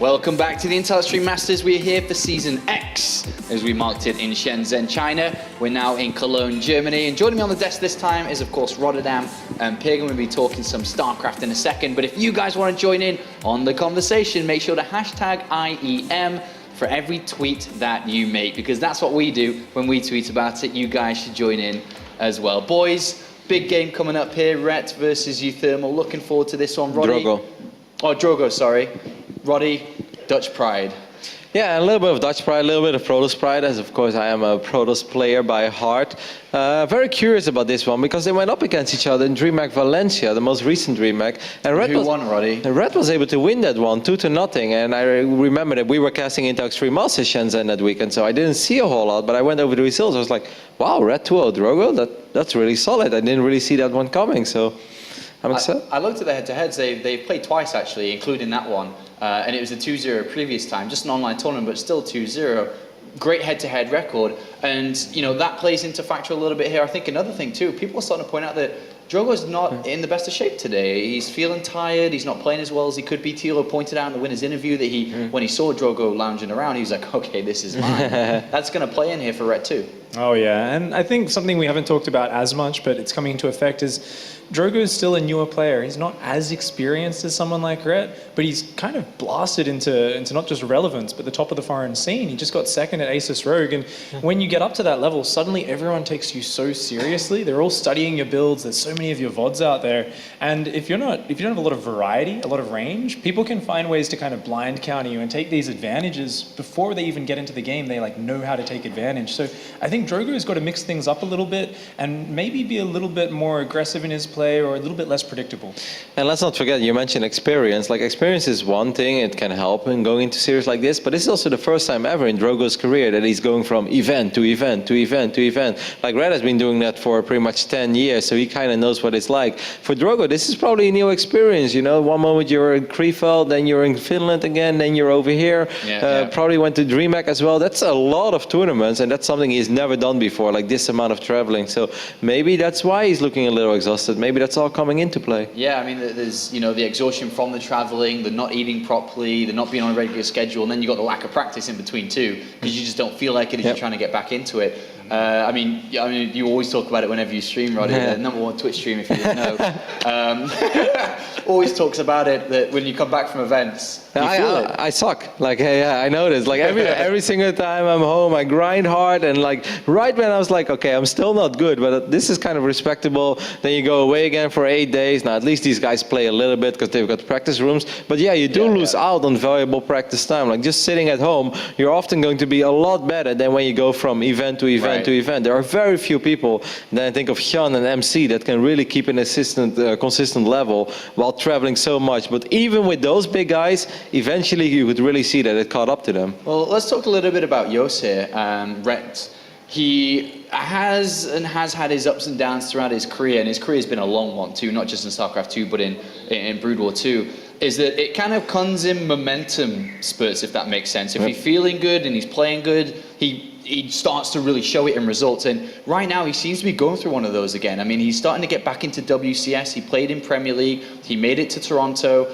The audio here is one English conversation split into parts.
Welcome back to the IntelliStream Masters. We're here for Season X, as we marked it in Shenzhen, China. We're now in Cologne, Germany. And joining me on the desk this time is, of course, Rotterdam and Pig. I'm going to be talking some StarCraft in a second. But if you guys want to join in on the conversation, make sure to hashtag IEM for every tweet that you make, because that's what we do when we tweet about it. You guys should join in as well. Boys, big game coming up here, Rhett versus Uthermal. Looking forward to this one. Roddy. Drogo. Oh, Drogo, sorry. Roddy, Dutch pride. Yeah, a little bit of Dutch pride, a little bit of Protoss pride, as of course I am a Protoss player by heart. Very curious about this one, because they went up against each other in DreamHack Valencia, the most recent DreamHack. And Who won, Roddy? Red was able to win that one, 2-0. And I remember that we were casting into Extreme Masters Shenzhen that weekend, so I didn't see a whole lot, but I went over the results. I was like, wow, Red 2-0 Drogo, that's really solid. I didn't really see that one coming, so I'm excited. I looked at the head-to-heads. They've played twice, actually, including that one. And it was a 2-0 previous time, just an online tournament, but still 2-0. Great head-to-head record. And, you know, that plays into factor a little bit here. I think another thing, too, people are starting to point out that Drogo's not in the best of shape today. He's feeling tired. He's not playing as well as he could be. Tilo pointed out in the winner's interview that when he saw Drogo lounging around, he was like, okay, this is mine. That's going to play in here for Ret too. Oh, yeah. And I think something we haven't talked about as much, but it's coming into effect, is Drogo is still a newer player. He's not as experienced as someone like Rhett, but he's kind of blasted into not just relevance, but the top of the foreign scene. He just got second at Asus Rogue, and when you get up to that level, suddenly everyone takes you so seriously. They're all studying your builds. There's so many of your VODs out there, and if you don't have a lot of variety, a lot of range, people can find ways to kind of blind counter you and take these advantages before they even get into the game. They like know how to take advantage. So I think Drogo's got to mix things up a little bit and maybe be a little bit more aggressive in his play, or a little bit less predictable. And let's not forget, you mentioned experience. Like, experience is one thing, it can help in going into series like this, but this is also the first time ever in Drogo's career that he's going from event to event to event to event. Like, Red has been doing that for pretty much 10 years, so he kind of knows what it's like. For Drogo, this is probably a new experience, you know? One moment you're in Krefeld, then you're in Finland again, then you're over here. Probably went to DreamHack as well. That's a lot of tournaments, and that's something he's never done before, like this amount of traveling. So maybe that's why he's looking a little exhausted. Maybe that's all coming into play. Yeah, I mean, there's, you know, the exhaustion from the traveling, the not eating properly, the not being on a regular schedule, and then you've got the lack of practice in between too, because you just don't feel like it as you're trying to get back into it. I mean, you always talk about it whenever you stream, Roddy. The #1 Twitch stream, if you didn't know. Always talks about it, that when you come back from events, you feel it. I suck. Like, I noticed. Like, every single time I'm home, I grind hard, and like right when I was like, okay, I'm still not good, but this is kind of respectable. Then you go away again for 8 days. Now, at least these guys play a little bit because they've got practice rooms. But yeah, you do lose out on valuable practice time. Like, just sitting at home, you're often going to be a lot better than when you go from event to event to event. There are very few people, then I think of Sean and MC, that can really keep an consistent level while traveling so much. But even with those big guys, eventually you could really see that it caught up to them. Well, let's talk a little bit about Jos here. Rhett, he has had his ups and downs throughout his career, and his career has been a long one too, not just in StarCraft 2, but in Brood War 2. Is that it kind of comes in momentum spurts, if that makes sense. If he's feeling good and he's playing good, he starts to really show it in results. And right now he seems to be going through one of those again. I mean, he's starting to get back into WCS. He played in Premier League. He made it to Toronto.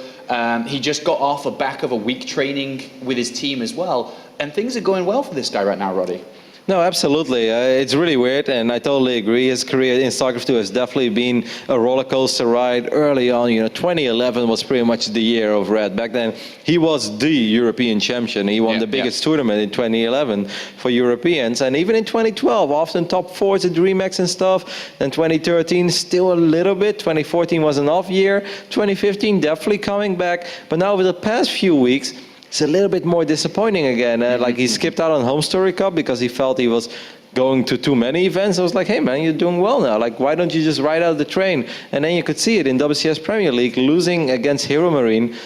He just got off the back of a week training with his team as well. And things are going well for this guy right now, Roddy. No, absolutely. It's really weird, and I totally agree. His career in StarCraft 2 has definitely been a roller coaster ride early on. You know, 2011 was pretty much the year of Red. Back then, he was the European champion. He won the biggest tournament in 2011 for Europeans, and even in 2012, often top 4s at DreamHack and stuff. And 2013, still a little bit. 2014 was an off year. 2015, definitely coming back. But now over the past few weeks, it's a little bit more disappointing again. Like, he skipped out on Home Story Cup because he felt he was going to too many events. I was like, hey man, you're doing well now. Like, why don't you just ride out the train? And then you could see it in WCS Premier League, losing against Hero Marine.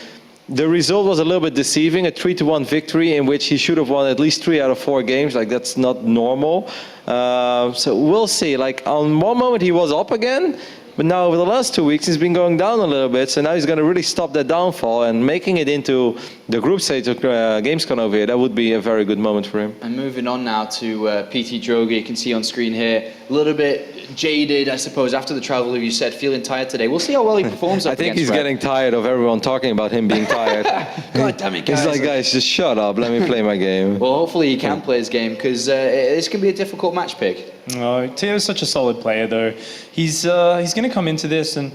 The result was a little bit deceiving, a 3-1 victory in which he should have won at least 3 out of 4 games. Like, that's not normal. So we'll see. Like, on one moment he was up again, But now over the last 2 weeks, he's been going down a little bit. So now he's going to really stop that downfall and making it into the group stage of Gamescom over here. That would be a very good moment for him. And moving on now to PtitDrogo, you can see on screen here, a little bit jaded, I suppose, after the travel, you said, feeling tired today. We'll see how well he performs up I think against he's Red. getting tired of everyone talking about him being tired. God damn it, guys. He's like, guys, just shut up. Let me play my game. Well, hopefully he can play his game, because this can be a difficult match pick. Oh, Teo's such a solid player, though. He's going to come into this, and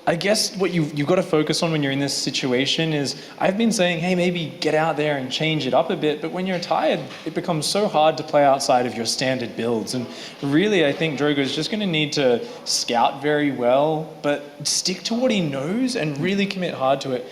I guess what you've got to focus on when you're in this situation is, I've been saying, hey, maybe get out there and change it up a bit, but when you're tired, it becomes so hard to play outside of your standard builds. And really, I think Drogo is just going to need to scout very well, but stick to what he knows and really commit hard to it.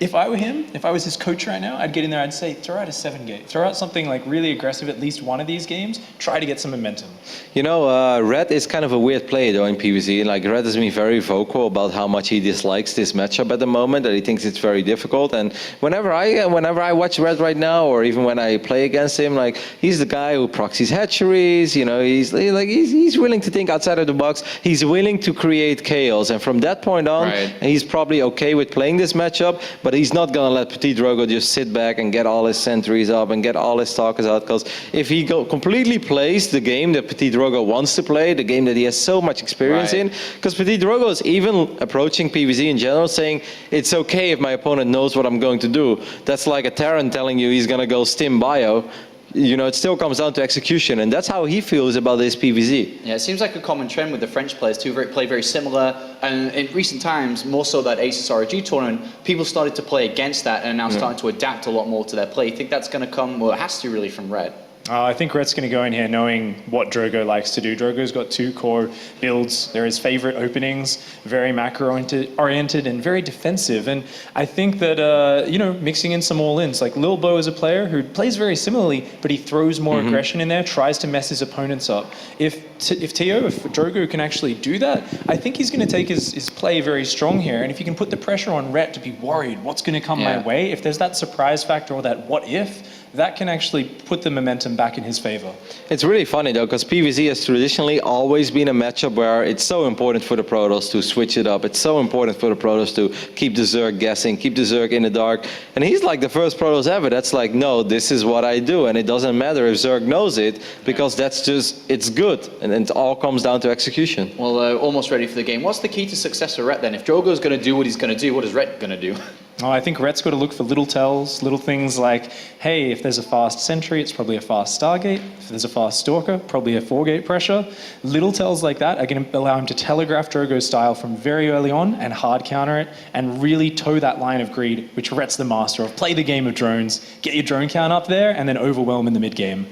If I were him, if I was his coach right now, I'd get in there, I'd say, throw out a 7-gate. Throw out something like really aggressive at least one of these games. Try to get some momentum. You know, Red is kind of a weird player, though, in PvZ. Like, Red has been very vocal about how much he dislikes this matchup at the moment, that he thinks it's very difficult. And whenever I watch Red right now, or even when I play against him, like, he's the guy who proxies hatcheries, you know, he's willing to think outside of the box. He's willing to create chaos. And from that point on, he's probably okay with playing this matchup. But he's not going to let PtitDrogo just sit back and get all his sentries up and get all his stalkers out, because if he completely plays the game that PtitDrogo wants to play, the game that he has so much experience in, because PtitDrogo is even approaching PvZ in general saying, it's okay if my opponent knows what I'm going to do. That's like a Terran telling you he's going to go stim bio. You know, it still comes down to execution, and that's how he feels about this PvZ. Yeah, it seems like a common trend with the French players to play very similar, and in recent times, more so that Aces ROG tournament, people started to play against that and are now starting to adapt a lot more to their play. You think that's going to come, well, it has to really from Red. I think Red's going to go in here knowing what Drogo likes to do. Drogo's got 2 core builds. They're his favorite openings, very macro-oriented and very defensive. And I think that, you know, mixing in some all-ins, like Lil Bo is a player who plays very similarly, but he throws more aggression in there, tries to mess his opponents up. If Drogo can actually do that, I think he's going to take his play very strong here. And if you can put the pressure on Red to be worried, what's going to come my way, if there's that surprise factor or that what if, that can actually put the momentum back in his favor. It's really funny, though, because PvZ has traditionally always been a matchup where it's so important for the Protoss to switch it up. It's so important for the Protoss to keep the Zerg guessing, keep the Zerg in the dark. And he's like the first Protoss ever that's like, no, this is what I do. And it doesn't matter if Zerg knows it, because that's just, it's good. And it all comes down to execution. Well, almost ready for the game. What's the key to success for Ret then? If Drogo's going to do what he's going to do, what is Ret going to do? Oh, I think Ret's got to look for little tells, little things like, hey, if there's a fast sentry, it's probably a fast Stargate. If there's a fast Stalker, probably a 4-gate pressure. Little tells like that are going to allow him to telegraph Drogo's style from very early on and hard counter it and really toe that line of greed, which Ret's the master of. Play the game of drones, get your drone count up there, and then overwhelm in the mid-game.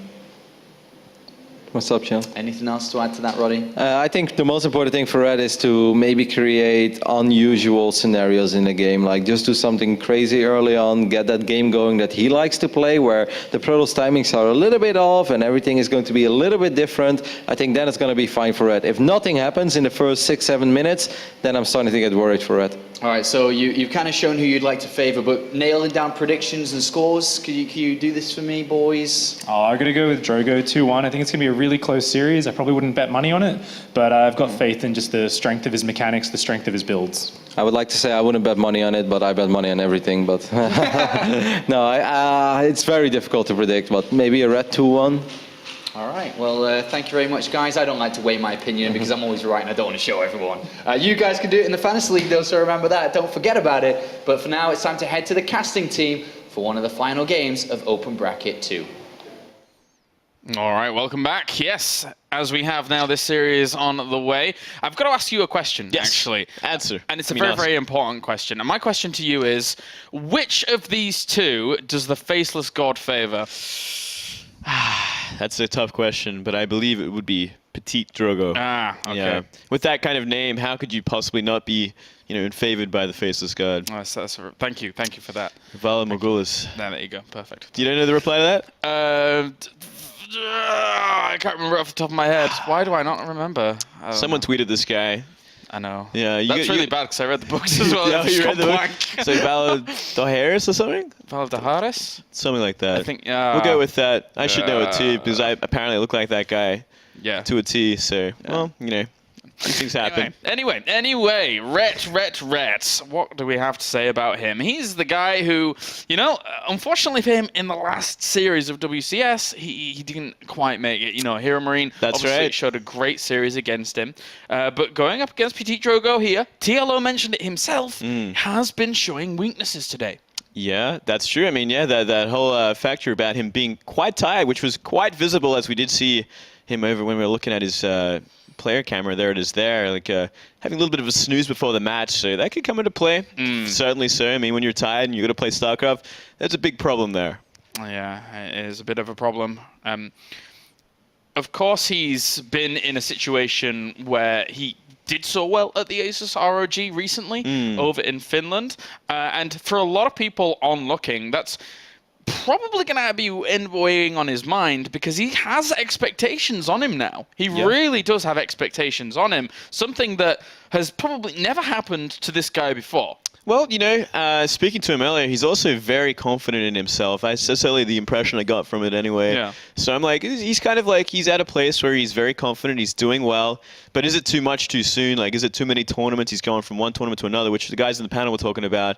What's up, Sean? Anything else to add to that, Roddy? I think the most important thing for Red is to maybe create unusual scenarios in the game. Like, just do something crazy early on, get that game going that he likes to play, where the Protoss timings are a little bit off and everything is going to be a little bit different. I think then it's going to be fine for Red. If nothing happens in the first 6-7 minutes, then I'm starting to get worried for Red. All right, so you've kind of shown who you'd like to favor, but nailing down predictions and scores, can you do this for me, boys? Oh, I'm going to go with Drogo 2-1. I think it's going to be a really close series. I probably wouldn't bet money on it, but I've got faith in just the strength of his mechanics, the strength of his builds. I would like to say I wouldn't bet money on it, but I bet money on everything. But no, it's very difficult to predict, but maybe a Red 2-1. All right, well, thank you very much, guys. I don't like to weigh my opinion because I'm always right and I don't want to show everyone. You guys can do it in the Fantasy League, though, so remember that. Don't forget about it. But for now, it's time to head to the casting team for one of the final games of Open Bracket 2. All right, welcome back. Yes, as we have now this series on the way, I've got to ask you a question, actually. Answer. And it's a very, very important question. And my question to you is, which of these two does the Faceless God favor? That's a tough question, but I believe it would be PtitDrogo. Ah, okay. Yeah. With that kind of name, how could you possibly not be, favored by the Faceless God? Thank you for that. Vala Morgulis. There you go, perfect. You don't know the reply to that? I can't remember off the top of my head. Why do I not remember? Someone tweeted this guy. I know. Yeah, that's really bad because I read the books as well. Yeah, you read the book. So Vala Doharis or something? Vala Doharis? Something like that. I think, we'll go with that. I should know it too, because I apparently look like that guy. Yeah. To a T, so, well, These things happen. Anyway, Rhett. What do we have to say about him? He's the guy who, you know, unfortunately for him, in the last series of WCS, he didn't quite make it. You know, Hero Marine obviously showed a great series against him. But going up against PtitDrogo here, TLO mentioned it himself, has been showing weaknesses today. Yeah, that's true. I mean, yeah, that whole factor about him being quite tired, which was quite visible as we did see him over when we were looking at his player camera. There it is there, like having a little bit of a snooze before the match. So that could come into play. Certainly so. I mean, when you're tired and you've got to play StarCraft, that's a big problem there. Yeah, it is a bit of a problem. Of course, he's been in a situation where he did so well at the Asus ROG recently over in Finland. And for a lot of people on looking, that's probably going to be weighing on his mind because he has expectations on him now. He really does have expectations on him, something that has probably never happened to this guy before. Well, you know, speaking to him earlier, he's also very confident in himself. That's certainly the impression I got from it anyway. Yeah. So I'm like, he's kind of like, he's at a place where he's very confident, he's doing well, but is it too much too soon? Like, is it too many tournaments? He's going from one tournament to another, which the guys in the panel were talking about.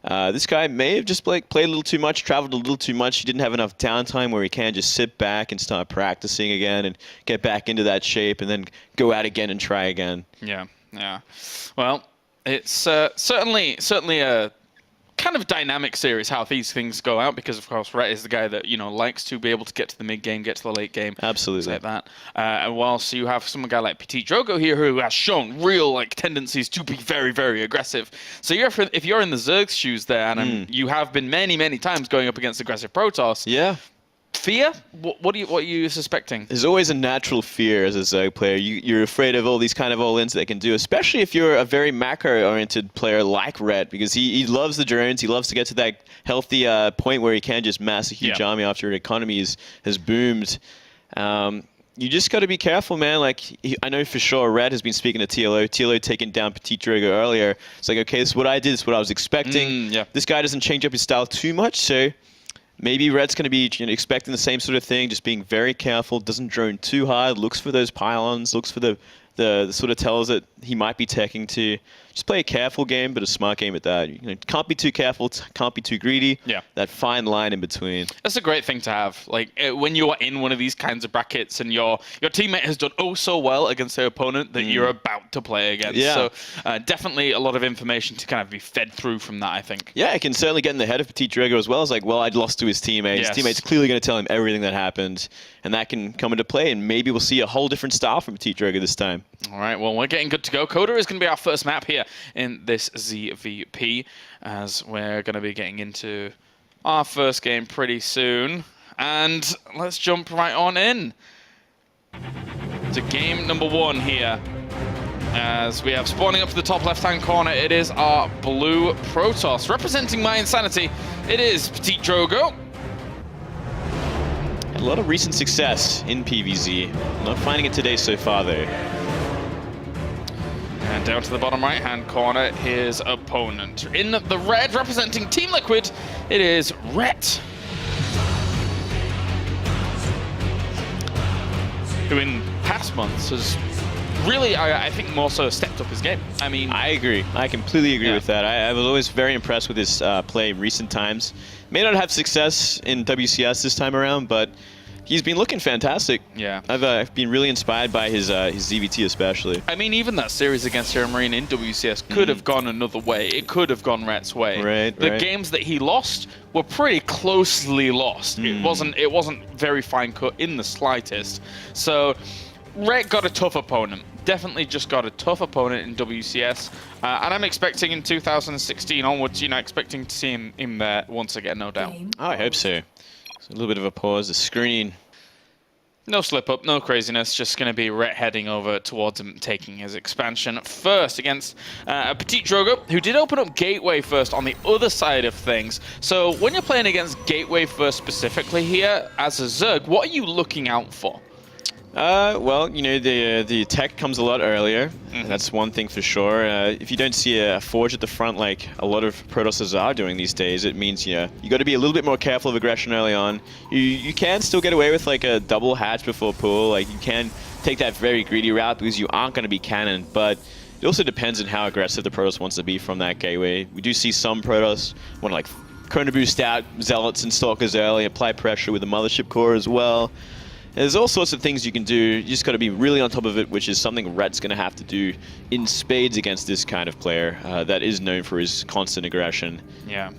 This guy may have just played a little too much, traveled a little too much. He didn't have enough downtime where he can just sit back and start practicing again and get back into that shape and then go out again and try again. Yeah. Well, it's certainly a kind of dynamic series how these things go out because, of course, Rhett is the guy that, you know, likes to be able to get to the mid game, get to the late game. Absolutely. Like that. And whilst you have some guy like PtitDrogo here who has shown real like tendencies to be very, very aggressive. So if you're in the Zerg's shoes there, and you have been many, many times going up against aggressive Protoss. Yeah. Fear? What are you suspecting? There's always a natural fear as a Zerg player. You're afraid of all these kind of all-ins they can do, especially if you're a very macro-oriented player like Rhett, because he loves the drones. He loves to get to that healthy point where he can just mass a huge army after an economy has boomed. You just got to be careful, man. Like, I know for sure Rhett has been speaking to TLO. TLO taking down PtitDrogo earlier. It's like, okay, this is what I did. This is what I was expecting. This guy doesn't change up his style too much, so maybe Red's going to be expecting the same sort of thing, just being very careful, doesn't drone too hard, looks for those pylons, looks for the sort of tells that he might be teching to. Just play a careful game, but a smart game at that. You know, can't be too careful, can't be too greedy. Yeah. That fine line in between. That's a great thing to have. Like when you're in one of these kinds of brackets and your teammate has done oh so well against their opponent that you're about to play against. Yeah. So definitely a lot of information to kind of be fed through from that, I think. Yeah, it can certainly get in the head of PtitDrogo as well. It's like, well, I'd lost to his teammate. His teammate's clearly going to tell him everything that happened, and that can come into play, and maybe we'll see a whole different style from PtitDrogo this time. All right, well, we're getting good to go. Coda is going to be our first map here in this ZvP, as we're going to be getting into our first game pretty soon. And let's jump right on in to game number 1 here. As we have spawning up to the top left-hand corner, it is our blue Protoss. Representing my insanity, it is PtitDrogo. A lot of recent success in PvZ. Not finding it today so far, though. And down to the bottom right-hand corner, his opponent. In the red, representing Team Liquid, it is Rhett. Who in past months has really, I think, more so stepped up his game. I mean, I agree. I completely agree with that. I was always very impressed with his play in recent times. May not have success in WCS this time around, but he's been looking fantastic. Yeah. I've been really inspired by his ZVT especially. I mean, even that series against Hero Marine in WCS could have gone another way. It could have gone Rhett's way. Right. The games that he lost were pretty closely lost. It wasn't very fine cut in the slightest. So Rhett got a tough opponent. Definitely just got a tough opponent in WCS. And I'm expecting in 2016 onwards, expecting to see him there once again, no doubt. Oh, I hope so. A little bit of a pause, the screen. No slip up, no craziness, just going to be Rhett heading over towards him, taking his expansion first against PtitDrogo, who did open up Gateway first on the other side of things. So when you're playing against Gateway first specifically here, as a Zerg, what are you looking out for? Well, you know, the attack comes a lot earlier. That's one thing for sure. If you don't see a forge at the front like a lot of Protosses are doing these days, it means you got to be a little bit more careful of aggression early on. You can still get away with like a double hatch before pull. Like you can take that very greedy route because you aren't going to be cannon, but it also depends on how aggressive the Protoss wants to be from that gateway. We do see some Protoss want to like Chrono Boost out Zealots and Stalkers early, apply pressure with the Mothership Core as well. There's all sorts of things you can do. You just got to be really on top of it, which is something Rhett's going to have to do in spades against this kind of player that is known for his constant aggression. Yeah.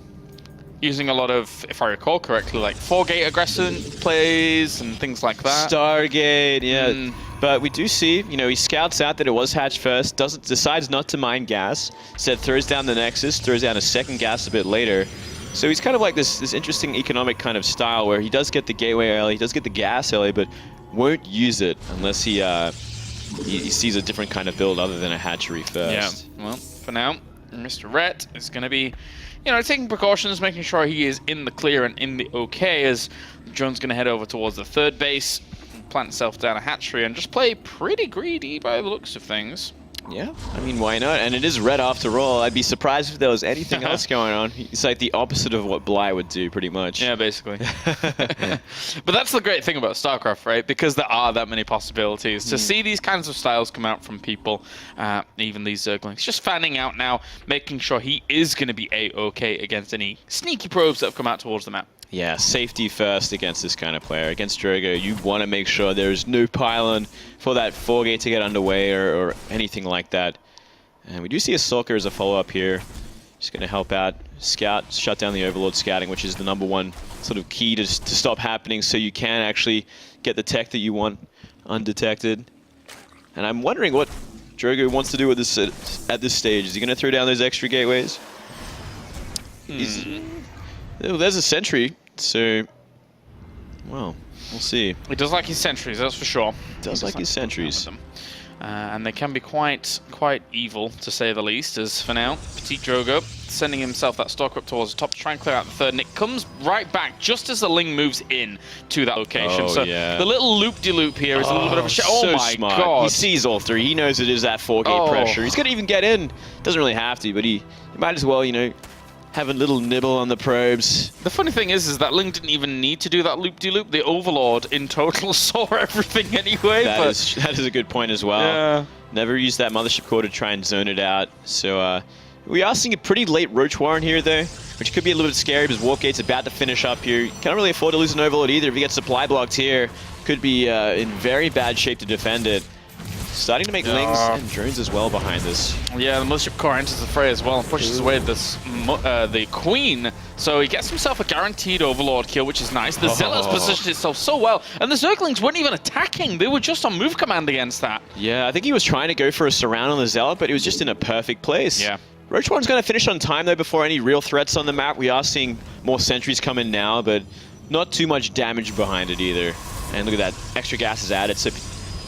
Using a lot of, if I recall correctly, like 4-gate aggression plays and things like that. Stargate, yeah. But we do see, you know, he scouts out that it was hatched first, decides not to mine gas, instead throws down the Nexus, throws down a second gas a bit later. So he's kind of like this interesting economic kind of style where he does get the gateway early, he does get the gas early, but won't use it unless he sees a different kind of build other than a hatchery first. Yeah, well, for now, Mr. Rhett is going to be, you know, taking precautions, making sure he is in the clear and in the okay, as Jones going to head over towards the third base, plant himself down a hatchery, and just play pretty greedy by the looks of things. Yeah, I mean, why not? And it is Red after all. I'd be surprised if there was anything else going on. It's like the opposite of what Bly would do, pretty much. Yeah, basically. But that's the great thing about StarCraft, right? Because there are that many possibilities. To see these kinds of styles come out from people, even these Zerglings, just fanning out now, making sure he is going to be A-okay against any sneaky probes that have come out towards the map. Yeah, safety first against this kind of player. Against Drogo, you want to make sure there's no pylon for that 4-gate to get underway or anything like that. And we do see a Sulker as a follow-up here. Just going to help out Scout, shut down the Overlord scouting, which is the #1 sort of key to stop happening so you can actually get the tech that you want undetected. And I'm wondering what Drogo wants to do with this at this stage. Is he going to throw down those extra gateways? Well, there's a sentry, so, well, we'll see. He does like his sentries, that's for sure. Does like his sentries. And they can be quite evil, to say the least, as for now, PtitDrogo sending himself that stalker up towards the top to try and clear out the third, and it comes right back just as the Ling moves in to that location. Oh, so yeah. the little loop-de-loop here is a little bit of a shot. So Oh my smart. god. He sees all three. He knows it is that 4-gate pressure. He's going to even get in. Doesn't really have to, but he might as well, you know, have a little nibble on the probes. The funny thing is that Ling didn't even need to do that loop-de-loop. The Overlord in total saw everything anyway. That is a good point as well. Yeah. Never used that Mothership Core to try and zone it out. So we are seeing a pretty late Roach Warren here though, which could be a little bit scary because Warpgate's about to finish up here. Can't really afford to lose an Overlord either. If he gets supply blocked here, could be in very bad shape to defend it. Starting to make Lings and drones as well behind this. Yeah, the Mothership Core enters the fray as well and pushes away this, the Queen. So he gets himself a guaranteed Overlord kill, which is nice. The Zealots positioned itself so well, and the Zerglings weren't even attacking. They were just on move command against that. Yeah, I think he was trying to go for a surround on the Zealot, but he was just in a perfect place. Yeah. Roach Warren's going to finish on time though before any real threats on the map. We are seeing more sentries come in now, but not too much damage behind it either. And look at that, extra gas is added. So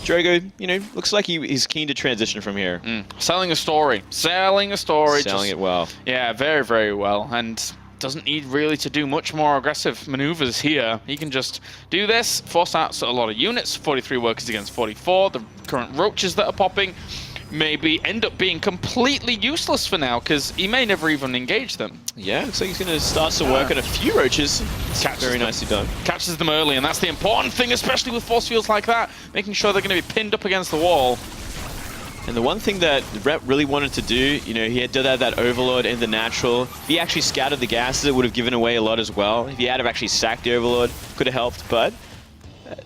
Drogo, you know, looks like he's keen to transition from here. Selling a story. Selling a story. Selling it well. Yeah, very, very well. And doesn't need really to do much more aggressive maneuvers here. He can just do this, force out a lot of units, 43 workers against 44. The current roaches that are popping maybe end up being completely useless for now, because he may never even engage them. Yeah, looks like he's going to start to work on a few roaches. Very nicely done. Catches them early, and that's the important thing, especially with force fields like that, making sure they're going to be pinned up against the wall. And the one thing that Rep really wanted to do, you know, he had done that Overlord in the natural. If he actually scattered the gases, it would have given away a lot as well. If he had have actually sacked the Overlord, could have helped. But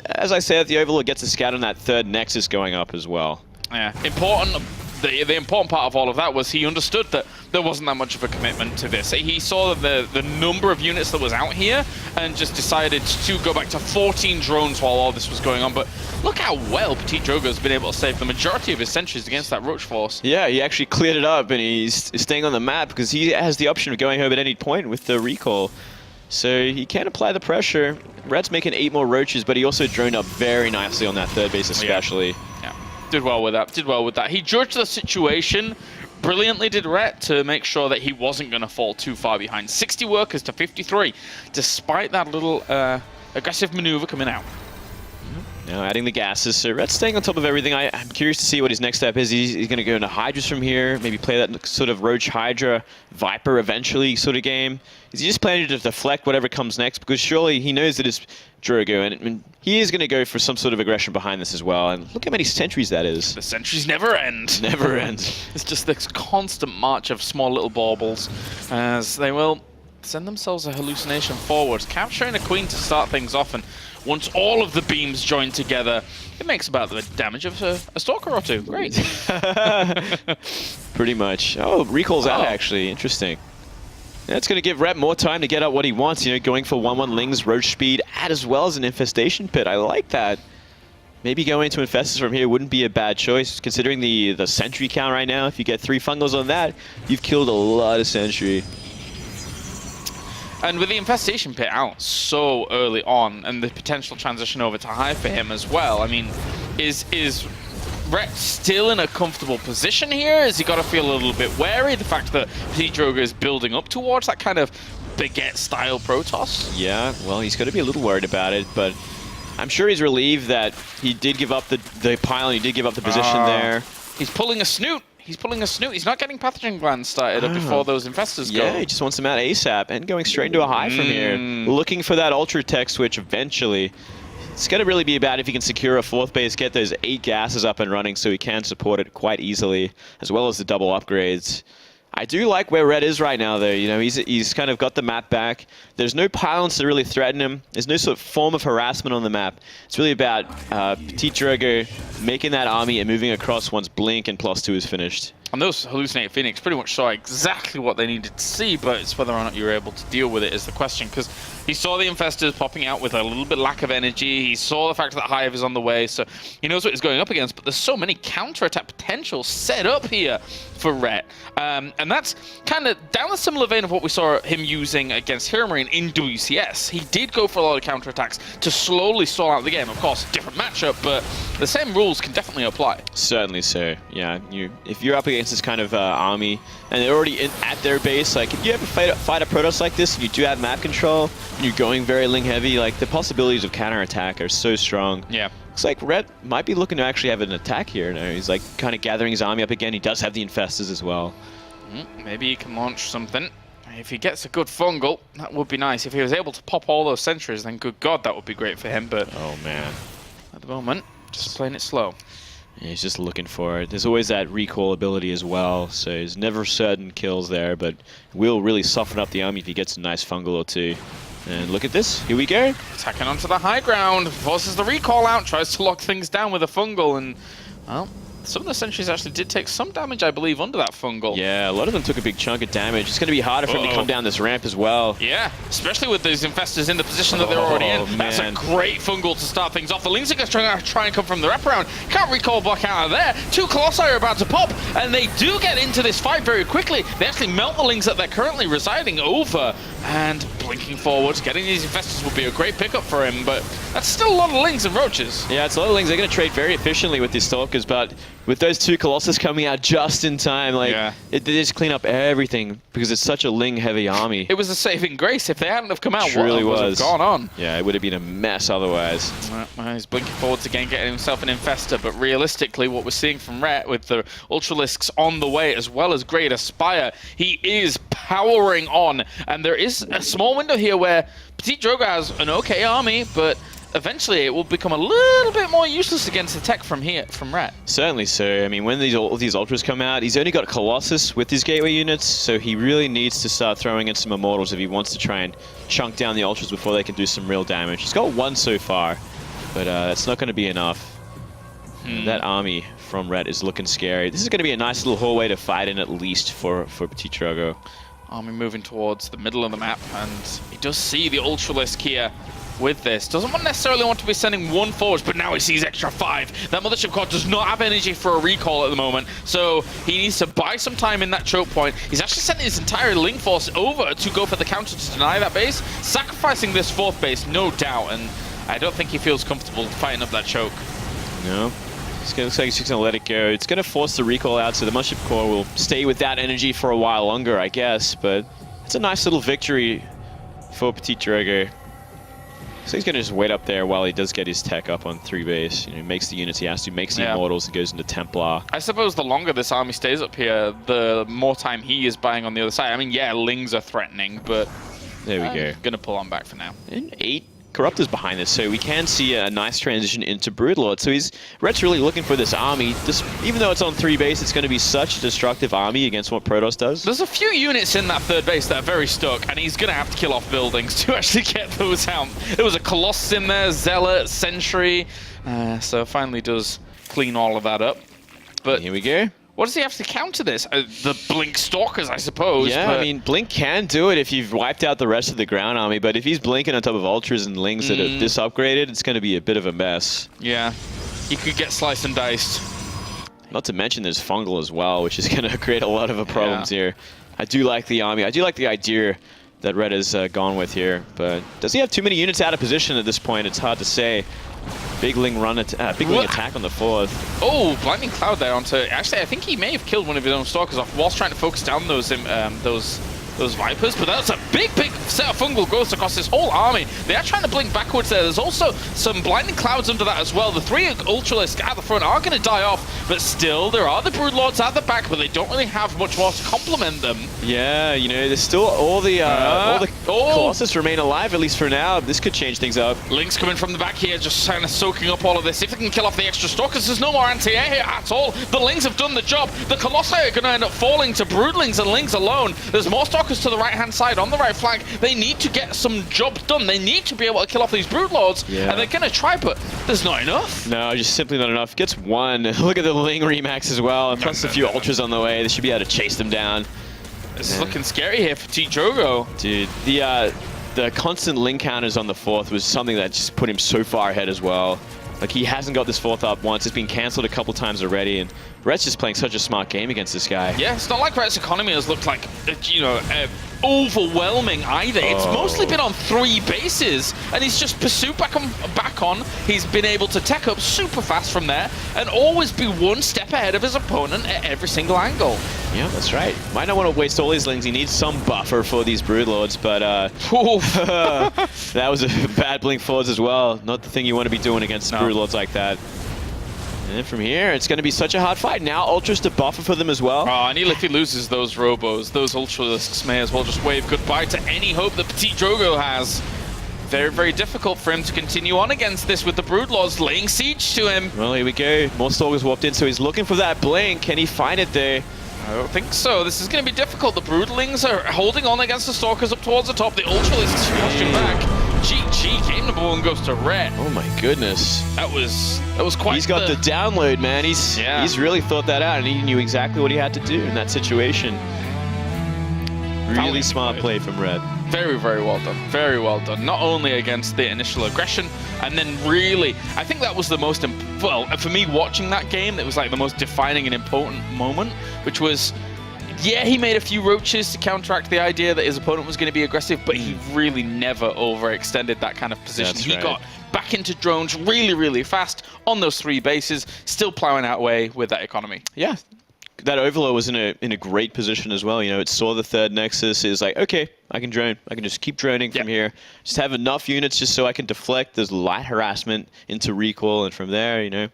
as I said, the Overlord gets a scout on that third Nexus going up as well. Yeah, important. The important part of all of that was he understood that there wasn't that much of a commitment to this. He saw the number of units that was out here and just decided to go back to 14 drones while all this was going on. But look how well PtitDrogo has been able to save the majority of his sentries against that Roach force. Yeah, he actually cleared it up, and he's staying on the map because he has the option of going home at any point with the recall. So he can apply the pressure. Red's making 8 more roaches, but he also droned up very nicely on that third base especially. Yeah. Did well with that, did well with that. He judged the situation brilliantly, did Rhett, to make sure that he wasn't going to fall too far behind. 60 workers to 53, despite that little aggressive maneuver coming out. Now adding the gases, so Red's staying on top of everything. I'm curious to see what his next step is. He's going to go into Hydras from here, maybe play that sort of Roach Hydra, Viper eventually sort of game. Is he just planning to deflect whatever comes next? Because surely he knows that it's Drogo, and he is going to go for some sort of aggression behind this as well. And look how many sentries that is. The sentries never end. Never end. It's just this constant march of small little baubles as they will send themselves a hallucination forward, capturing a queen to start things off, and once all of the beams join together, it makes about the damage of a stalker or two. Great. Pretty much. Oh, recall's out actually. Interesting. That's going to give Rhett more time to get up what he wants, you know, going for 1/1 Lings, Roach Speed, as well as an Infestation Pit. I like that. Maybe going into Infestors from here wouldn't be a bad choice, considering the Sentry count right now. If you get 3 Fungals on that, you've killed a lot of Sentry. And with the Infestation Pit out so early on, and the potential transition over to Hive for him as well, I mean, is Rhett still in a comfortable position here? Has he got to feel a little bit wary? The fact that PtitDrogo is building up towards that kind of Baguette-style Protoss? Yeah, well, he's got to be a little worried about it, but I'm sure he's relieved that he did give up the pile, he did give up the position there. He's pulling a snoot. He's pulling a snoot. He's not getting pathogen glands started up before those infestors go. Yeah, he just wants them out ASAP and going straight into a Hive from here. Looking for that Ultra Tech switch eventually. It's going to really be bad if he can secure a 4th base, get those 8 gases up and running so he can support it quite easily, as well as the double upgrades. I do like where Red is right now, though. You know, he's kind of got the map back. There's no pylons to really threaten him. There's no sort of form of harassment on the map. It's really about PtitDrogo making that army and moving across once Blink and +2 is finished. And those Hallucinate Phoenix pretty much saw exactly what they needed to see, but it's whether or not you were able to deal with it is the question, because he saw the Infestors popping out with a little bit lack of energy. He saw the fact that Hive is on the way, so he knows what he's going up against, but there's so many counterattack potential set up here for Rhett. And that's kind of down the similar vein of what we saw him using against Hero Marine in WCS. He did go for a lot of counterattacks to slowly stall out the game. Of course, different matchup, but the same rules can definitely apply. Certainly so. Yeah, if you're up against this kind of army and they're already at their base, like if you ever fight a Protoss like this and you do have map control and you're going very Ling heavy, like the possibilities of counterattack are so strong. Yeah. Looks like Red might be looking to actually have an attack here now. He's like kind of gathering his army up again. He does have the Infestors as well. Maybe he can launch something. If he gets a good fungal, that would be nice. If he was able to pop all those sentries, then good God, that would be great for him. But oh man, at the moment, just playing it slow. Yeah, he's just looking for it. There's always that recall ability as well, so he's never certain kills there, but will really soften up the army if he gets a nice fungal or 2. And look at this, here we go. Attacking onto the high ground, forces the recall out, tries to lock things down with a fungal, and, well, some of the sentries actually did take some damage, I believe, under that fungal. Yeah, a lot of them took a big chunk of damage. It's going to be harder for him to come down this ramp as well. Yeah, especially with these Infestors in the position that they're already in. Man. That's a great fungal to start things off. The Lings are going to try and come from the wraparound. Can't recall block out of there. 2 Colossi are about to pop, and they do get into this fight very quickly. They actually melt the Lings that they're currently residing over, and blinking forwards, getting these Infestors would be a great pickup for him, but that's still a lot of Lings and Roaches. Yeah, it's a lot of Lings. They're going to trade very efficiently with these Stalkers, but with those 2 Colossus coming out just in time, like they just clean up everything because it's such a Ling-heavy army. It was a saving grace. If they hadn't have come out, Truly what would have gone on? Yeah, it would have been a mess otherwise. He's blinking forwards again, getting himself an Infestor, but realistically, what we're seeing from Rhett with the Ultralisks on the way, as well as Great Aspire, he is powering on, and there is a small window here where PtitDrogo has an okay army, but eventually it will become a little bit more useless against the tech from Rhett. Certainly so. I mean, when these Ultras come out, he's only got Colossus with his gateway units, so he really needs to start throwing in some Immortals if he wants to try and chunk down the Ultras before they can do some real damage. He's got 1 so far, but that's not going to be enough. That army from Rhett is looking scary. This is going to be a nice little hallway to fight in at least for PtitDrogo. Army moving towards the middle of the map, and he does see the Ultralisk here with this. Doesn't necessarily want to be sending 1 forward, but now he sees extra 5. That Mothership Core does not have energy for a recall at the moment, so he needs to buy some time in that choke point. He's actually sending his entire Ling force over to go for the counter to deny that base, sacrificing this 4th base, no doubt, and I don't think he feels comfortable fighting up that choke. No. It looks like he's just going to let it go. It's going to force the recall out, so the Mothership Core will stay with that energy for a while longer, I guess, but it's a nice little victory for PtitDrogo. So he's going to just wait up there while he does get his tech up on 3 base. You know, makes the units he has to, makes the Immortals, and goes into Templar. I suppose the longer this army stays up here, the more time he is buying on the other side. I mean, yeah, Lings are threatening, but there we go. Gonna pull on back for now. And 8 Corruptors behind this, so we can see a nice transition into Broodlord. So Rhett's really looking for this army. Even though it's on 3 base, it's going to be such a destructive army against what Protoss does. There's a few units in that 3rd base that are very stuck, and he's going to have to kill off buildings to actually get those out. There was a Colossus in there, Zealot, Sentry, so finally does clean all of that up. But here we go. What does he have to counter this? The Blink Stalkers, I suppose. Yeah, I mean, Blink can do it if you've wiped out the rest of the ground army, but if he's blinking on top of Ultras and Lings that are this upgraded, it's going to be a bit of a mess. Yeah, he could get sliced and diced. Not to mention there's Fungal as well, which is going to create a lot of problems here. I do like the army. I do like the idea that Red has gone with here, but does he have too many units out of position at this point? It's hard to say. Big Ling attack on the 4th. Oh, Blinding Cloud there onto... Actually, I think he may have killed one of his own Stalkers off whilst trying to focus down those Vipers, but that's a big set of fungal growths across this whole army. They are trying to blink backwards there. There's also some Blinding Clouds under that as well. The 3 Ultralisks at the front are going to die off, but still, there are the Broodlords at the back, but they don't really have much more to complement them. Yeah, you know, there's still all the Colossus remain alive, at least for now. This could change things up. Link's coming from the back here, just kind of soaking up all of this. If they can kill off the extra Stalkers, there's no more anti-air here at all. The Lings have done the job. The Colossi are going to end up falling to Broodlings and Lings alone. There's more Stalkers to the right-hand side on the right flank. They need to get some jobs done. They need to be able to kill off these Broodlords, and they're going to try, but there's not enough. No, just simply not enough. Gets 1. Look at the Ling Remax as well, and plus a few Ultras on the way. They should be able to chase them down. This is looking scary here for PtitDrogo. Dude, the constant Ling counters on the 4th was something that just put him so far ahead as well. Like, he hasn't got this 4th up once. It's been cancelled a couple times already, and Rhett's just playing such a smart game against this guy. Yeah, it's not like Rhett's economy has looked like, you know, overwhelming either. It's mostly been on 3 bases, and he's just pursued back on. He's been able to tech up super fast from there, and always be 1 step ahead of his opponent at every single angle. Yeah, that's right. Might not want to waste all his Lings. He needs some buffer for these Broodlords, but that was a bad blink forwards as well. Not the thing you want to be doing against Broodlords like that. And then from here, it's going to be such a hard fight. Now Ultras to buffer for them as well. Oh, and if he loses those Robos, those Ultralisks may as well just wave goodbye to any hope that PtitDrogo has. Very, very difficult for him to continue on against this with the Broodlords laying siege to him. Well, here we go. More Stalkers warped in, so he's looking for that blink. Can he find it there? I don't think so. This is going to be difficult. The Broodlings are holding on against the Stalkers up towards the top. The Ultralisks pushing back. GG, game number 1 goes to Rhett. Oh my goodness. That was quite. He's got the download, man. He's really thought that out, and he knew exactly what he had to do in that situation. Really smart play from Red. Very, very well done. Very well done. Not only against the initial aggression, and then really, I think that was the most, well, for me watching that game, it was like the most defining and important moment, which was, yeah, he made a few roaches to counteract the idea that his opponent was going to be aggressive, but he really never overextended that kind of position. That's he right. got back into drones really, really fast on those 3 bases, still plowing out way with that economy. Yeah. That Overlord was in a great position as well. You know, it saw the 3rd Nexus. It was like, okay, I can drone. I can just keep droning from here. Just have enough units just so I can deflect. There's light harassment into recoil, and from there, you know,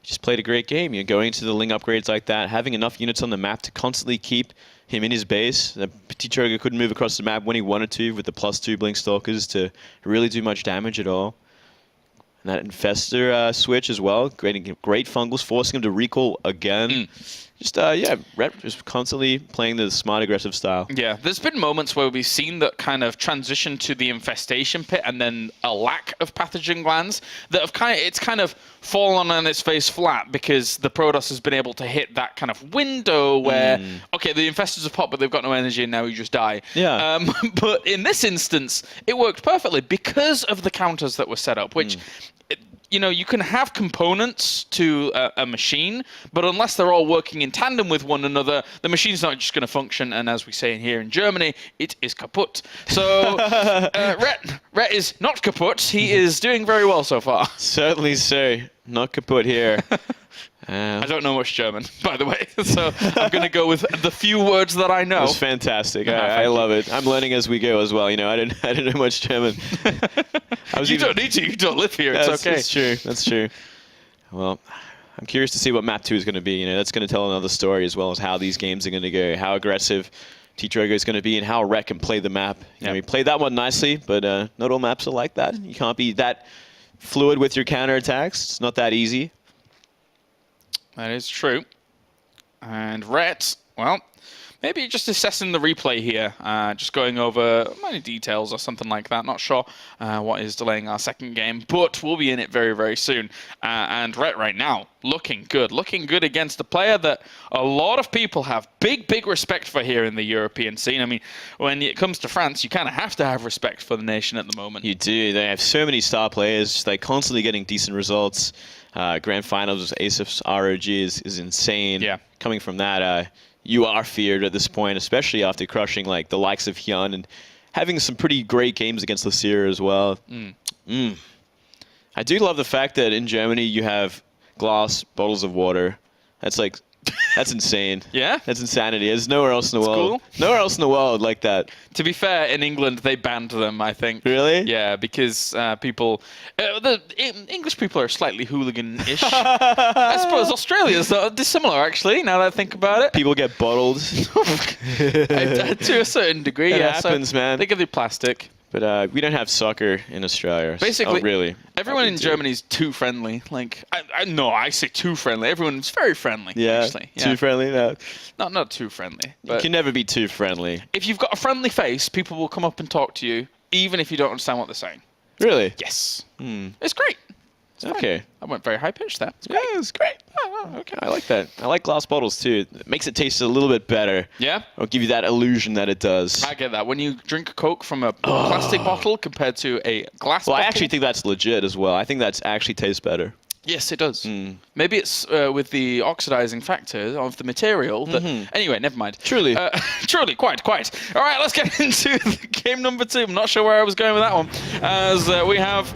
just played a great game. You know, going into the Ling upgrades like that, having enough units on the map to constantly keep him in his base. PtitDrogo couldn't move across the map when he wanted to with the +2 Blink Stalkers to really do much damage at all. And that Infestor switch as well, great fungals, forcing him to recall again. Just, yeah, Rhett just constantly playing the smart, aggressive style. Yeah, there's been moments where we've seen that kind of transition to the infestation pit and then a lack of pathogen glands that have kind of fallen on its face flat because the Protoss has been able to hit that kind of window where, okay, the infestors have popped, but they've got no energy and now you just die. Yeah. But in this instance, it worked perfectly because of the counters that were set up, which... You know, you can have components to a machine, but unless they're all working in tandem with one another, the machine's not just going to function, and as we say here in Germany, it is kaput. So, Rhett is not kaput. He is doing very well so far. Certainly so. Not kaput here. I don't know much German, by the way, so I'm going to go with the few words that I know. It's fantastic. I love it. I'm learning as we go as well. You know, I didn't know much German. You don't need to. You don't live here. It's okay. That's true. That's true. Well, I'm curious to see what map 2 is going to be. You know, that's going to tell another story as well as how these games are going to go, how aggressive PtitDrogo is going to be, and how Rhett can play the map. You know, he played that one nicely, but not all maps are like that. You can't be that fluid with your counterattacks. It's not that easy. That is true. And Rhett, well, maybe just assessing the replay here, just going over many details or something like that. Not sure what is delaying our second game, but we'll be in it very, very soon. And Rhett right now, looking good against a player that a lot of people have big respect for here in the European scene. I mean, when it comes to France, you kind of have to have respect for the nation at the moment. You do. They have so many star players. They're constantly getting decent results. Grand finals, ASIF's ROG is insane. Yeah. Coming from that, you are feared at this point, especially after crushing like the likes of Hyun and having some pretty great games against Lucia as well. I do love the fact that in Germany you have glass bottles of water. That's like, that's insane. Yeah? That's insanity. There's nowhere else in the world. Cool. Nowhere else in the world like that. To be fair, in England, they banned them, I think. Really? Yeah, because people... English people are slightly hooligan-ish. I suppose Australia's not dissimilar, actually, now that I think about it. People get bottled. To a certain degree, It yeah. happens, man. They give you plastic. But we don't have soccer in Australia. Basically, really. Everyone in Germany is too friendly. Like, I say too friendly. Everyone's very friendly, Yeah, actually. too friendly? No. Not too friendly. You But can never be too friendly. if you've got a friendly face, people will come up and talk to you, even if you don't understand what they're saying. Really? Yes. It's great. It's fine. Okay. I went very high-pitched there. It's Yeah, great. it's great. Okay, I like that. I like glass bottles too. It makes it taste a little bit better. Yeah? It'll give you that illusion that it does. I get that. When you drink a Coke from a plastic bottle compared to a glass Well, bottle. I actually think that's legit as well. I think that's actually tastes better. Yes, it does. Maybe it's with the oxidizing factor of the material. That, Anyway, never mind. Truly. Truly, quite. All right, let's get into the game number 2. I'm not sure where I was going with that one. As we have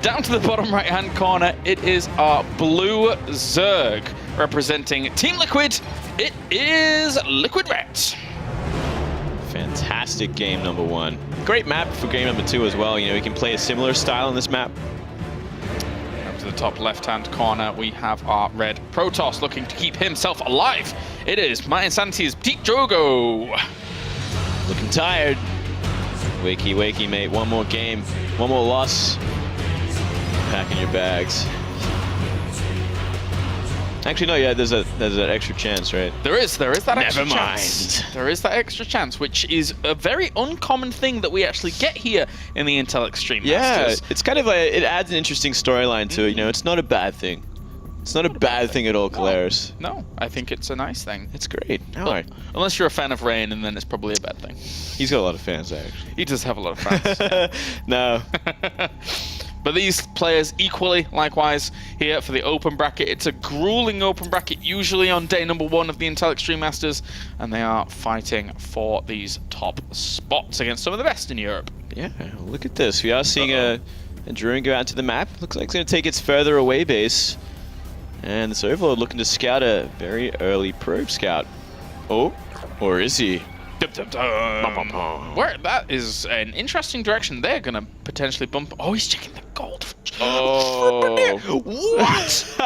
down to the bottom right-hand corner, it is our blue Zerg representing Team Liquid. It is Liquid Rhett. Fantastic game number 1. Great map for game number 2 as well. You know, we can play a similar style in this map. Up to the top left-hand corner, we have our red Protoss looking to keep himself alive. It is My Insanity's PtitDrogo. Looking tired. Wakey, mate. One more game. One more loss. Packing your bags. Actually, no, yeah, there's an extra chance, right? There is that extra Never chance. mind. There is that extra chance, which is a very uncommon thing that we actually get here in the Intel Extreme Yeah, Masters. it's kind of it adds an interesting storyline to it. You know, it's not a bad thing. It's not a bad thing at all, Kalaris. No, I think it's a nice thing. It's great. All right. Unless you're a fan of Rain, and then it's probably a bad thing. He's got a lot of fans, actually. He does have a lot of fans. Yeah. No. But these players equally, likewise, here for the open bracket. It's a grueling open bracket, usually on day number 1 of the Intel Extreme Masters, and they are fighting for these top spots against some of the best in Europe. Yeah, look at this. We are seeing a drone go out to the map. Looks like it's going to take its further away base. And this Overlord looking to scout a very early probe scout. Oh, or is he? Where that is an interesting direction. They're gonna potentially bump. Oh, he's checking the gold. Oh, What?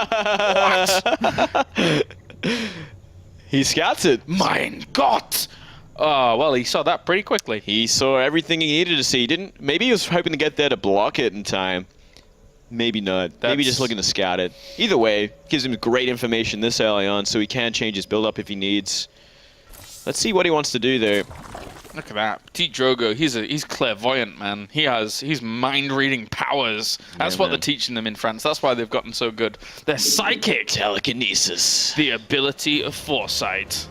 He scouts it. Mein Gott! Oh, well, he saw that pretty quickly. He saw everything he needed to see. Didn't? Maybe he was hoping to get there to block it in time. Maybe not. Maybe just looking to scout it. Either way, gives him great information this early on, so he can change his build-up if he needs. Let's see what he wants to do there. Look at that. PtitDrogo, he's clairvoyant, man. He's mind-reading powers. That's what man. they're teaching them in France. That's why they've gotten so good. They're psychic. Telekinesis. The ability of foresight.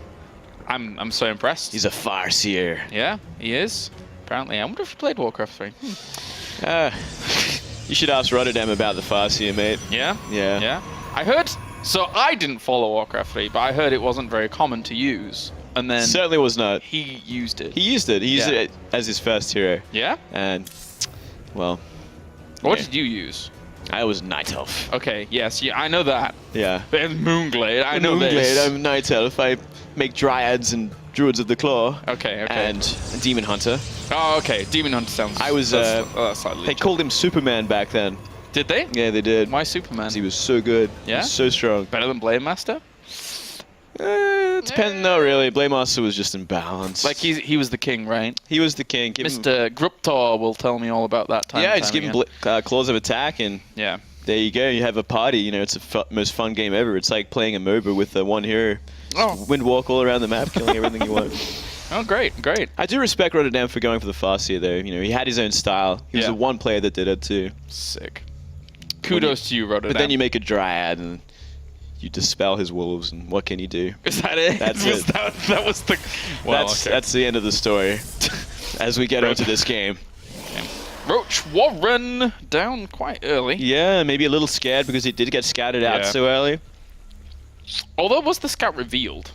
I'm so impressed. He's a farseer. Yeah, he is. Apparently. I wonder if he played Warcraft 3. You should ask Rotterdam about the farseer, mate. Yeah? Yeah. Yeah. I heard... So I didn't follow Warcraft 3, but I heard it wasn't very common to use. And then Certainly was not. he used it. He used it. He used it as his first hero. Yeah? And, well... What yeah. did you use? I was Night Elf. Okay, yes, yeah, I know that. Yeah. But it's Moonglade, I know Moonglade, this. I'm Night Elf. I make Dryads and Druids of the Claw. Okay. And Demon Hunter. Oh, okay. Demon Hunter sounds. I was. That's slightly They called him Superman back then. Did they? Yeah, they did. Why Superman? 'Cause he was so good. Yeah? He was so strong. Better than Blade Master? Depends. Not really. Blade Master was just imbalanced. Like he was the king, right? he was the king. Give him- Mr. Gruptor will tell me all about that time. yeah, and just time give him again. claws of attack, and Yeah. there you go. You have a party. You know, it's the most fun game ever. It's like playing a MOBA with one hero. Oh. Windwalk all around the map, killing everything you want. Oh, great. I do respect Rotterdam for going for the Farseer, though. You know, he had his own style. He was Yeah. the one player that did it too. Sick. Kudos to you, Rotterdam. But then you make a Dryad and you dispel his wolves, and what can you do? Is that it? That's Was it. That was the. Well, That's the end of the story. As we get onto this game. Roach Warren down quite early. Yeah, maybe a little scared because he did get scouted out Yeah. so early. Although, was the scout revealed?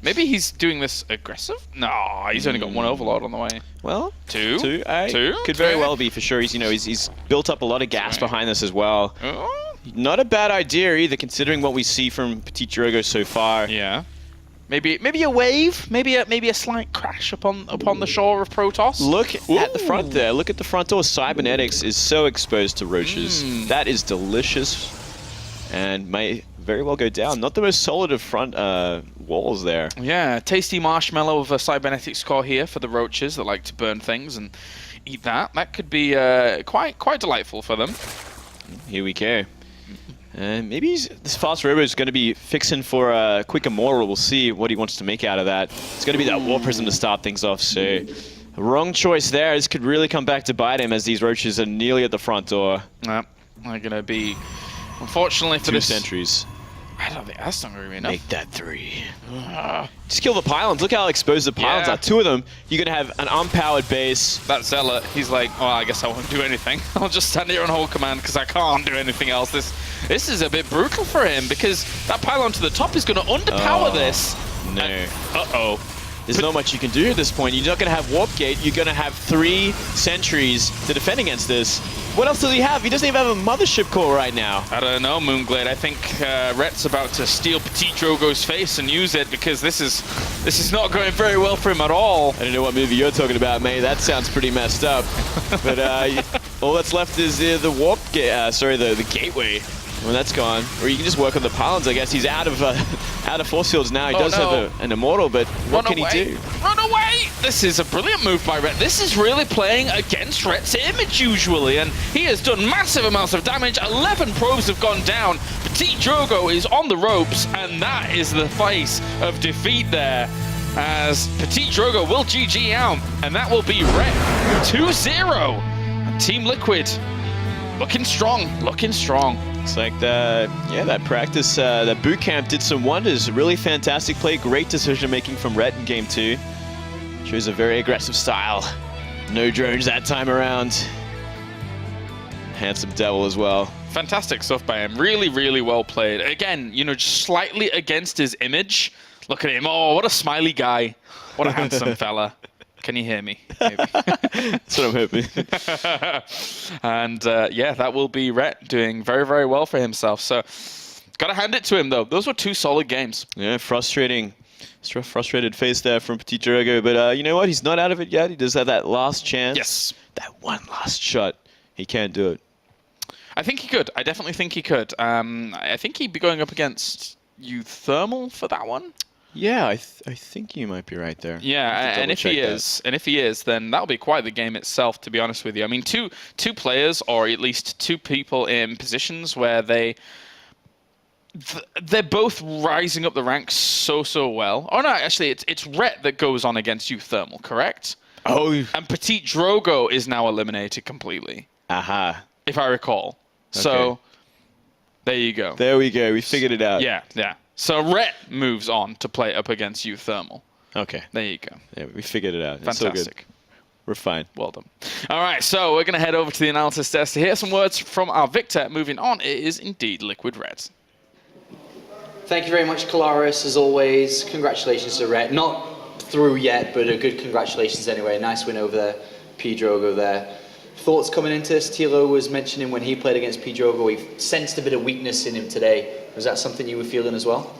Maybe he's doing this aggressive? No, he's only got one overlord on the way. Well, Two? Two? Two? Could very Okay. well be for sure. He's built up a lot of gas Right. behind this as well. Oh, Not a bad idea either, considering what we see from PtitDrogo so far. yeah. Maybe a wave, maybe a slight crash upon the shore of Protoss. Look at the front there. Look at the front door. Cybernetics is so exposed to roaches. That is delicious, and may very well go down. Not the most solid of front walls there. Yeah, tasty marshmallow of a cybernetics core here for the roaches that like to burn things and eat that. That could be quite delightful for them. Here we go. Maybe this fast robo is going to be fixing for a quick immortal. We'll see what he wants to make out of that. It's going to be that war prism to start things off. So, wrong choice there. This could really come back to bite him as these roaches are nearly at the front door. They're going to be, unfortunately for 2 this... sentries. I don't think that's not going to be enough. Make that 3. Just kill the pylons. Look how exposed the pylons are. 2 of them. You're going to have an unpowered base. That Zealot, he's like, well, I guess I won't do anything. I'll just stand here and hold command because I can't do anything else. This is a bit brutal for him because that pylon to the top is going to underpower this. No. Uh-oh. There's not much you can do at this point. You're not going to have Warp Gate. You're going to have 3 sentries to defend against this. What else does he have? He doesn't even have a mothership core right now. I don't know, Moonglade. I think Rhett's about to steal PtitDrogo's face and use it because this is not going very well for him at all. I don't know what movie you're talking about, mate. That sounds pretty messed up. But all that's left is the Warp Gate. The Gateway. When that's gone, or you can just work on the pylons. I guess he's out of force fields now. He does have an immortal, but what can he do? Run away! This is a brilliant move by Rhett. This is really playing against Rhett's image usually, and he has done massive amounts of damage. 11 probes have gone down. PtitDrogo is on the ropes, and that is the face of defeat there. As PtitDrogo will GG out, and that will be Rhett 2-0. And Team Liquid looking strong, looking strong. It's like that practice, that boot camp did some wonders. Really fantastic play, great decision making from Rhett in game 2. Shows a very aggressive style. No drones that time around. Handsome devil as well. Fantastic stuff by him. Really, really well played. Again, just slightly against his image. Look at him. Oh, what a smiley guy. What a handsome fella. Can you hear me? Maybe. That's what I'm hoping. And that will be Rhett doing very, very well for himself. So, got to hand it to him, though. Those were 2 solid games. Yeah, frustrated face there from PtitDrogo. But you know what? He's not out of it yet. He does have that last chance. Yes. That one last shot. He can't do it. I think he could. I definitely think he could. I think he'd be going up against Thermal for that one. Yeah, I think you might be right there. Yeah, and if he is, then that'll be quite the game itself, to be honest with you. I mean, two players, or at least 2 people in positions where they're both rising up the ranks so well. Oh no, actually, it's Rhett that goes on against Thermal, correct? Oh. And PtitDrogo is now eliminated completely. Aha. If I recall. Okay. So there you go. There we go. We figured it out. Yeah. So Rhett moves on to play up against Thermal. Okay. There you go. Yeah, we figured it out. It's so good. Fantastic. We're fine. Well done. All right, so we're going to head over to the analysis desk to hear some words from our victor. Moving on, it is indeed Liquid Red. Thank you very much, Kalaris, as always. Congratulations to Rhett. Not through yet, but a good congratulations anyway. Nice win over there. PtitDrogo there. Thoughts coming into this? Tilo was mentioning when he played against PtitDrogo, he sensed a bit of weakness in him today. Was that something you were feeling as well?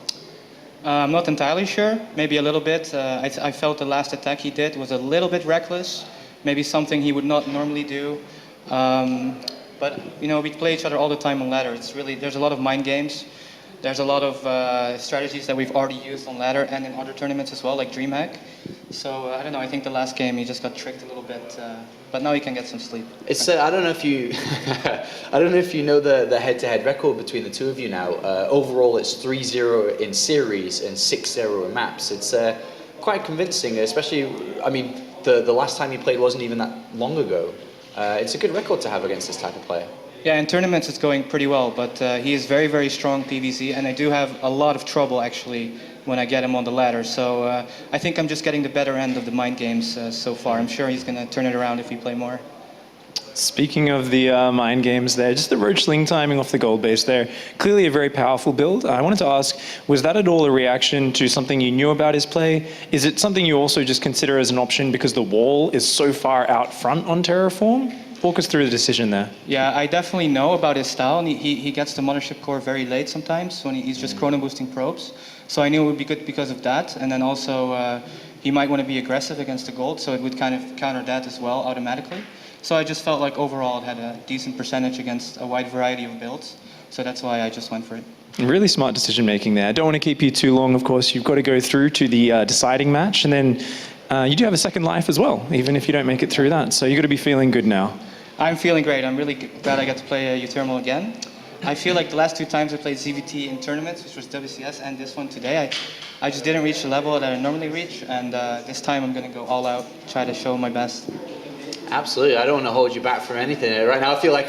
I'm not entirely sure, maybe a little bit. I felt the last attack he did was a little bit reckless, maybe something he would not normally do. But you know, we play each other all the time on ladder. There's a lot of mind games. There's a lot of strategies that we've already used on ladder and in other tournaments as well, like DreamHack. So I don't know, I think the last game he just got tricked a little bit, but now he can get some sleep. It's I don't know if you know the head-to-head record between the two of you now. Overall, it's 3-0 in series and 6-0 in maps. It's quite convincing, especially. I mean, the last time you played wasn't even that long ago. It's a good record to have against this type of player. Yeah, in tournaments it's going pretty well, but he is very, very strong PvZ, and I do have a lot of trouble actually when I get him on the ladder. So I think I'm just getting the better end of the mind games so far. I'm sure he's going to turn it around if we play more. Speaking of the mind games there, just the roachling timing off the gold base there, clearly a very powerful build. I wanted to ask, was that at all a reaction to something you knew about his play? Is it something you also just consider as an option because the wall is so far out front on Terraform? Walk us through the decision there. Yeah, I definitely know about his style, and he gets the Mothership Core very late sometimes when he's just chrono boosting probes. So I knew it would be good because of that, and then also he might want to be aggressive against the gold, so it would kind of counter that as well automatically. So I just felt like overall it had a decent percentage against a wide variety of builds, so that's why I just went for it. Really smart decision making there. I don't want to keep you too long, of course. You've got to go through to the deciding match, and then you do have a second life as well, even if you don't make it through that. So you've got to be feeling good now. I'm feeling great. I'm really glad I got to play Uthermal again. I feel like the last 2 times I played ZvT in tournaments, which was WCS and this one today, I just didn't reach the level that I normally reach, and this time I'm going to go all out, try to show my best. Absolutely, I don't want to hold you back from anything. Right now I feel like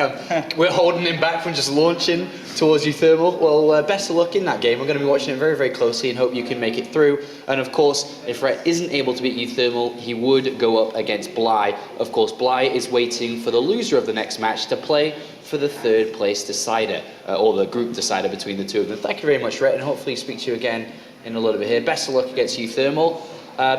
we're holding him back from just launching towards Uthermal. Well, best of luck in that game. We're going to be watching it very, very closely and hope you can make it through. And of course, if Rhett isn't able to beat Uthermal, he would go up against Bly. Of course, Bly is waiting for the loser of the next match to play for the 3rd place decider, or the group decider between the two of them. Thank you very much, Rhett, and hopefully speak to you again in a little bit here. Best of luck against Uthermal.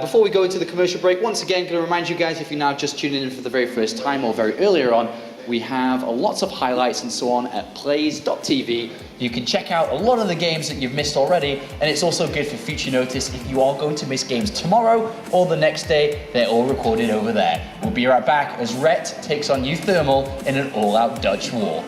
Before we go into the commercial break, once again, going to remind you guys, if you're now just tuning in for the very first time or very earlier on, we have lots of highlights and so on at plays.tv. You can check out a lot of the games that you've missed already, and it's also good for future notice if you are going to miss games tomorrow or the next day. They're all recorded over there. We'll be right back as Rhett takes on Uthermal in an all-out Dutch war.